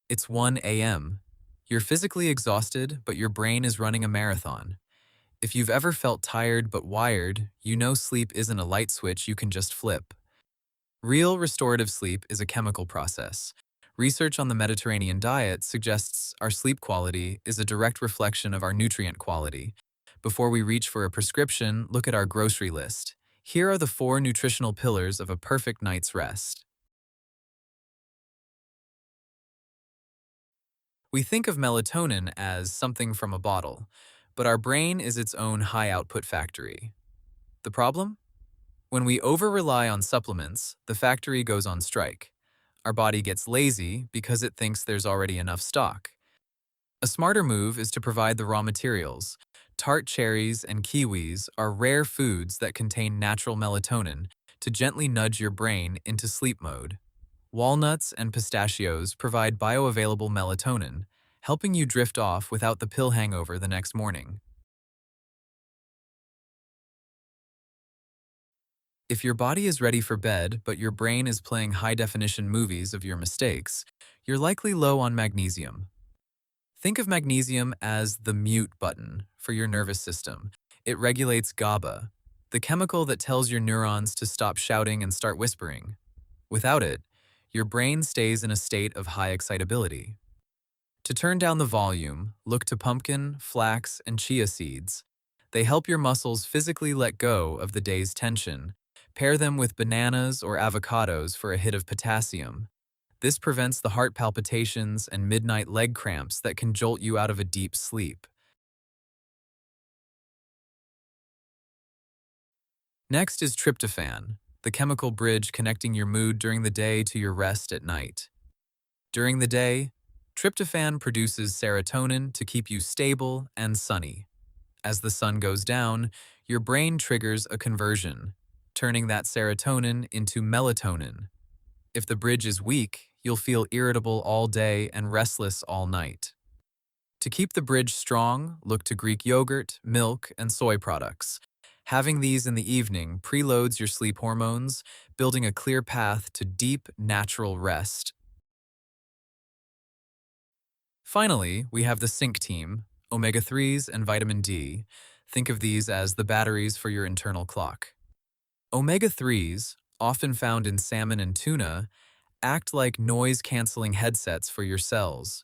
It's 1 a.m. You're physically exhausted, but your brain is running a marathon. If you've ever felt tired but wired, you know sleep isn't a light switch you can just flip. Real restorative sleep is a chemical process. Research on the Mediterranean diet suggests our sleep quality is a direct reflection of our nutrient quality. Before we reach for a prescription, look at our grocery list. Here are the 4 nutritional pillars of a perfect night's rest. We think of melatonin as something from a bottle, but our brain is its own high output factory. The problem? When we over rely on supplements, the factory goes on strike. Our body gets lazy because it thinks there's already enough stock. A smarter move is to provide the raw materials. Tart cherries and kiwis are rare foods that contain natural melatonin to gently nudge your brain into sleep mode. Walnuts and pistachios provide bioavailable melatonin, helping you drift off without the pill hangover the next morning. If your body is ready for bed, but your brain is playing high-definition movies of your mistakes, you're likely low on magnesium. Think of magnesium as the mute button for your nervous system. It regulates GABA, the chemical that tells your neurons to stop shouting and start whispering. Without it, your brain stays in a state of high excitability. To turn down the volume, look to pumpkin, flax, and chia seeds. They help your muscles physically let go of the day's tension. Pair them with bananas or avocados for a hit of potassium. This prevents the heart palpitations and midnight leg cramps that can jolt you out of a deep sleep. Next is tryptophan, the chemical bridge connecting your mood during the day to your rest at night. During the day, tryptophan produces serotonin to keep you stable and sunny. As the sun goes down, your brain triggers a conversion, turning that serotonin into melatonin. If the bridge is weak, you'll feel irritable all day and restless all night. To keep the bridge strong, look to Greek yogurt, milk, and soy products. Having these in the evening preloads your sleep hormones, building a clear path to deep, natural rest. Finally, we have the sync team, omega-3s and vitamin D. Think of these as the batteries for your internal clock. Omega-3s, often found in salmon and tuna, act like noise-canceling headsets for your cells.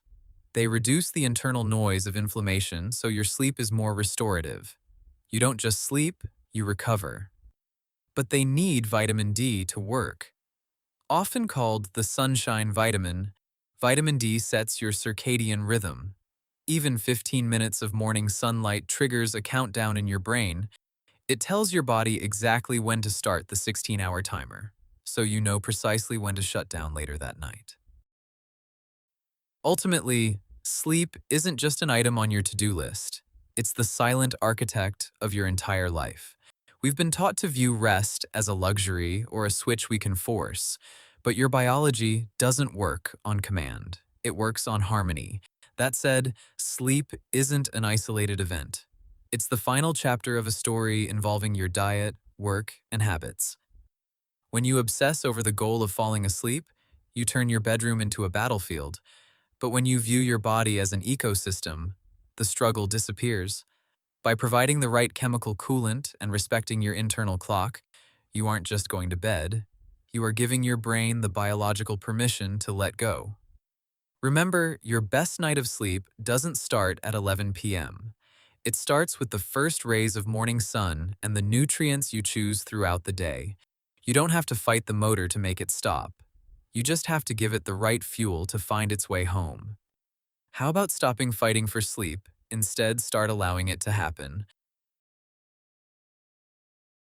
They reduce the internal noise of inflammation so your sleep is more restorative. You don't just sleep, you recover. But they need vitamin D to work. Often called the sunshine vitamin, vitamin D sets your circadian rhythm. Even 15 minutes of morning sunlight triggers a countdown in your brain. It tells your body exactly when to start the 16-hour timer, so you know precisely when to shut down later that night. Ultimately, sleep isn't just an item on your to-do list. It's the silent architect of your entire life. We've been taught to view rest as a luxury or a switch we can force, but your biology doesn't work on command. It works on harmony. That said, sleep isn't an isolated event. It's the final chapter of a story involving your diet, work, and habits. When you obsess over the goal of falling asleep, you turn your bedroom into a battlefield. But when you view your body as an ecosystem, the struggle disappears. By providing the right chemical coolant and respecting your internal clock, you aren't just going to bed, you are giving your brain the biological permission to let go. Remember, your best night of sleep doesn't start at 11 p.m. It starts with the first rays of morning sun and the nutrients you choose throughout the day. You don't have to fight the motor to make it stop. You just have to give it the right fuel to find its way home. How about stopping fighting for sleep, instead start allowing it to happen?